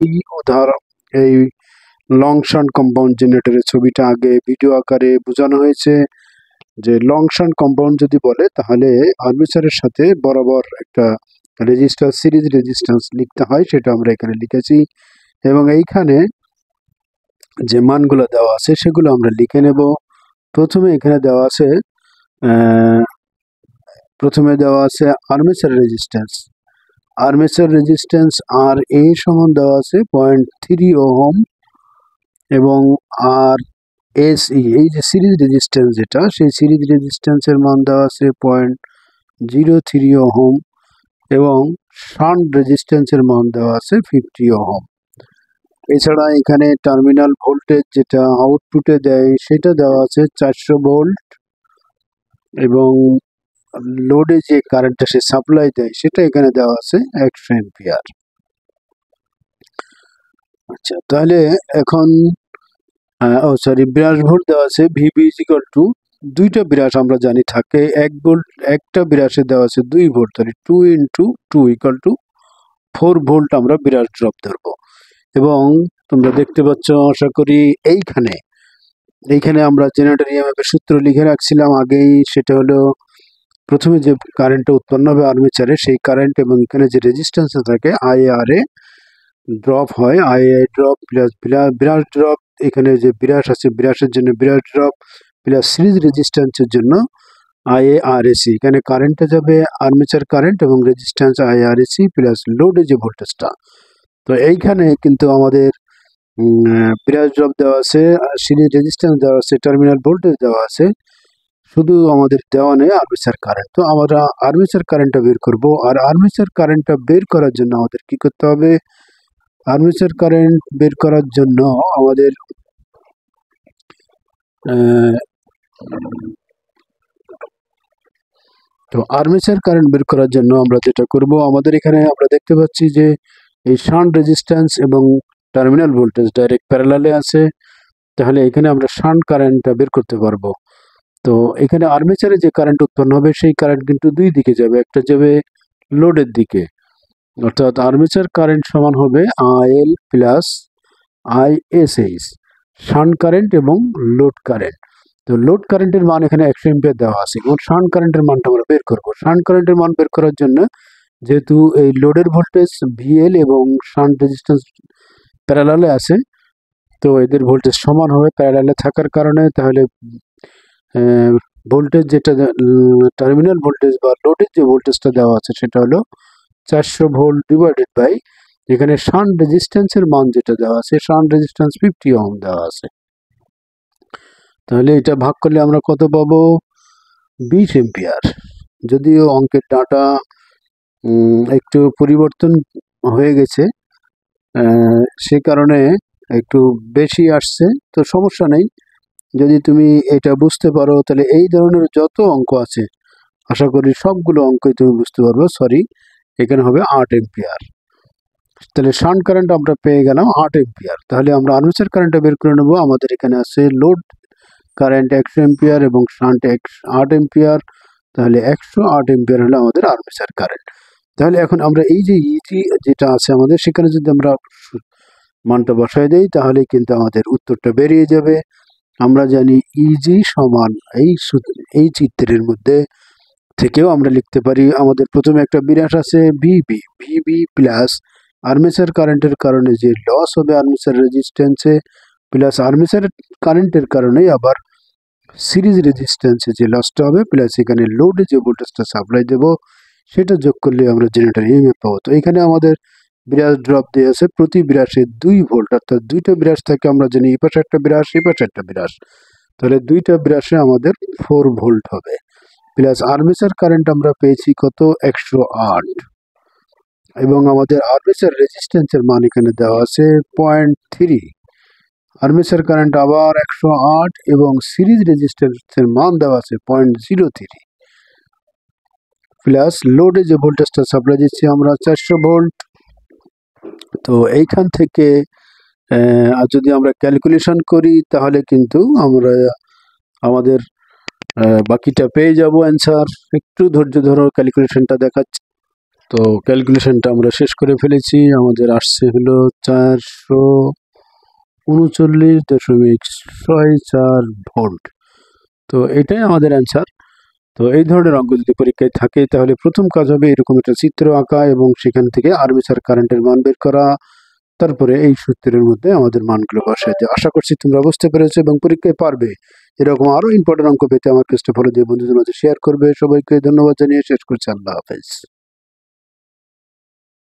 এই উদাহরণ এই লং শান্ট কম্পাউন্ড জেনারেটরের ছবিটা আগে ভিডিও আকারে বোঝানো হয়েছে যে লং শান্ট কম্পাউন্ড যদি বলে তাহলে আর্মেচারের সাথে বরাবর একটা রেজিস্ট্যান্স সিরিজ রেজিস্ট্যান্স লিখতে হয়, সেটা আমরা এখানে লিখেছি এবং এইখানে যে মানগুলো দেওয়া আছে সেগুলো আমরা লিখে নেব। প্রথমে এখানে দেওয়া আছে আর্মেচার রেজিস্ট্যান্স আর এ সমান দেওয়া আছে 0.3 ওহম এবং আর এস এই যে সিরিজ রেজিস্ট্যান্স যেটা সেই সিরিজ রেজিস্ট্যান্সের মান দেওয়া আছে 0.03 ওহম এবং শান্ট রেজিস্ট্যান্সের মান দেওয়া আছে 50 ওহম। এছাড়া এখানে টার্মিনাল ভোল্টেজ যেটা আউটপুটে দেয় সেটা দেওয়া আছে 400 ভোল্ট এবং লোডে যে কারেন্টটা সে সাপ্লাই দেয় সেটা এখানে দেওয়া আছে 100 অ্যাম্পিয়ার। আচ্ছা, তাহলে এখন ব্রাশ ভোল্ট দেওয়া আছে ভিবি ইকুয়াল টু দুইটা ব্রাশ আমরা জানি থাকে 1 ভোল্ট, একটা ব্রাশে দেওয়া আছে 2 ভোল্ট, তাহলে 2 × 2 ইকুয়াল টু 4 ভোল্ট আমরা ব্রাশ ড্রপ ধরবো। এবং তোমরা দেখতে পাচ্ছ আশা করি এইখানে আমরা জেনারেটর ইএমএফ এর সূত্র লিখে রাখছিলাম আগেই, সেটা হলো প্রথমে যে কারেন্টটা উৎপন্ন হবে আর্মেচারে সেই কারেন্ট এবং এখানে যে রেজিস্ট্যান্স থাকে আইআরএ ড্রপ হয়, II drop plus brush drop, এখানে যে ব্রাশ আছে ব্রাশের জন্য ব্রাশ ড্রপ প্লাস সিরিজ রেজিস্ট্যান্সের জন্য আইএআরএসি, এখানে কারেন্টটা যাবে আর্মেচার কারেন্ট এবং রেজিস্ট্যান্স আইআরএসি প্লাস লোডে যে ভোল্টেজটা। তো এইখানে কিন্তু আমাদের ব্রাশ ড্রপ দেওয়া আছে, সিরিজ রেজিস্ট্যান্স দেওয়া আছে, টার্মিনাল ভোল্টেজ দেওয়া আছে, শুধু আমাদের দেওয়া নেই আর্মেচার কারেন্ট। তো আমরা আর্মেচার কারেন্টটা বের করব, আর আর্মেচার কারেন্টটা বের করার জন্য আমাদের কি করতে হবে? আর্মেচার কারেন্ট বের করার জন্য আমাদের আমরা যেটা করব, আমাদের এখানে আমরা দেখতে পাচ্ছি যে এই শান্ট রেজিস্ট্যান্স এবং টার্মিনাল ভোল্টেজ ডাইরেক্ট প্যারালালে আছে, তাহলে এখানে আমরা শান্ট কারেন্টটা বের করতে পারবো। তো এখানে আর্মেচারে যে কারেন্ট উৎপন্ন হবে সেই কারেন্ট কিন্তু দুই দিকে যাবে, একটা যাবে লোডের দিকে, অর্থাৎ আর্মেচার কারেন্ট সমান হবে আইএল প্লাস আইএসএইচ, শান্ট কারেন্ট এবং লোড কারেন্ট। তো লোড কারেন্টের মান এখানে 100 অ্যাম্পিয়ার দেওয়া আছে এবং শান্ট কারেন্টের মানটা আমরা বের করবো। শান্ট কারেন্টের মান বের করার জন্য যেহেতু এই লোডের ভোল্টেজ ভিএল এবং শান্ট রেজিস্ট্যান্স প্যারালালে আছে, তো এদের ভোল্টেজ সমান হবে প্যারালালে থাকার কারণে, তাহলে ভোল্টেজ যেটা টার্মিনাল ভোল্টেজ বা লোডের যে ভোল্টেজটা দেওয়া আছে সেটা হলো 400 ভোল্ট ডিভাইডেড বাই এখানে শান্ট রেজিস্ট্যান্সের মান যেটা দেওয়া আছে, শান্ট রেজিস্ট্যান্স 50 ওহম দেওয়া আছে। তাহলে এটা ভাগ করলে আমরা কত পাবো? 20 অ্যাম্পিয়ার। যদিও অঙ্কের ডাটা একটু পরিবর্তন হয়ে গেছে, সে কারণে একটু বেশি আসছে, তো সমস্যা নেই। যদি তুমি এটা বুঝতে পারো তাহলে এই ধরনের যত অঙ্ক আছে আশা করি সবগুলো অঙ্কই তুমি বুঝতে পারবে। সরি, এখানে হবে 8 অ্যাম্পিয়ার। তাহলে শান্ট কারেন্ট আমরা পেয়ে গেলাম 8 অ্যাম্পিয়ার। তাহলে আমরা আর্মেচার কারেন্টটা বের করে নেব। আমাদের এখানে আছে লোড কারেন্ট 100 অ্যাম্পিয়ার এবং শান্ট 8 অ্যাম্পিয়ার, তাহলে 108 অ্যাম্পিয়ার হলো আমাদের আর্মেচার কারেন্ট। তাহলে এখন আমরা এই যে ইজি যেটা আছে আমাদের, সেখানে যদি আমরা মানটা বসাই দেই তাহলে কিন্তু আমাদের উত্তরটা বেরিয়ে যাবে। আমরা জানি ইজি সমান এই চিত্রের মধ্যে থেকেও আমরা লিখতে পারি, আমাদের প্রথমে একটা বিরাশ আছে ভিবি প্লাস আর্মেচার কারেন্টের কারণে যে লস হবে আর্মেচার রেজিস্ট্যান্সে প্লাস আর্মেচার কারেন্টের কারণে আবার সিরিজ রেজিস্ট্যান্সে যে লসটা হবে প্লাস এখানে লোডে যে ভোল্টেজটা সাপ্লাই দেবো সেটা যোগ করলে আমরা জেনারেটর ইএমএফ পাবো। তো এখানে আমাদের ব্রাশ ড্রপ দিয়ে আছে প্রতি ব্রাশে 2 ভোল্ট, অর্থাৎ দুইটা ব্রাশ থাকে আমরা জানি এই পাশে একটা ব্রাশ এই পাশে একটা ব্রাশ, তাহলে দুইটা ব্রাশে আমাদের 4 ভোল্ট হবে প্লাস আর্মেচার কারেন্ট আমরা পেয়েছি কত? 108 এবং আমাদের আর্মেচার রেজিস্ট্যান্সের মান এখানে দেওয়া আছে 0.3, আর্মেচার কারেন্ট আবার 108 এবং সিরিজ রেজিস্ট্যান্সের মান দেওয়া আছে 0.03 প্লাস লোডে যে ভোল্টেজটা সাপ্লাই দিচ্ছি আমরা 400 ভোল্ট। তো এইখান থেকে যদি আমরা ক্যালকুলেশন করি তাহলে কিন্তু আমরা আমাদের বাকিটা পেয়ে যাব অ্যান্সার। একটু ধৈর্য ধরো, ক্যালকুলেশনটা দেখাচ্ছি। তো ক্যালকুলেশনটা আমরা শেষ করে ফেলেছি। আমাদের আসছে হলো 439.64 ভোল্ট। তো এটাই আমাদের অ্যান্সার। তো এই ধরনের অঙ্ক যদি পরীক্ষায় থাকে তাহলে প্রথম কাজ হবে এরকম একটা চিত্র আঁকা এবং সেখান থেকে আর্মেচার কারেন্টের মান বের করা, তারপরে এই সূত্রের মধ্যে আমাদের মানগুলো বসাইতে। আশা করছি তোমরা বুঝতে পেরেছো এবং পরীক্ষায় পারবে। এরকম আরো ইম্পর্টেন্ট অঙ্ক পেতে আমার পেজটা ফলো দিয়ে বন্ধুদের মাঝে শেয়ার করবে। সবাইকে ধন্যবাদ জানিয়ে শেষ করছি। আল্লাহ হাফেজ।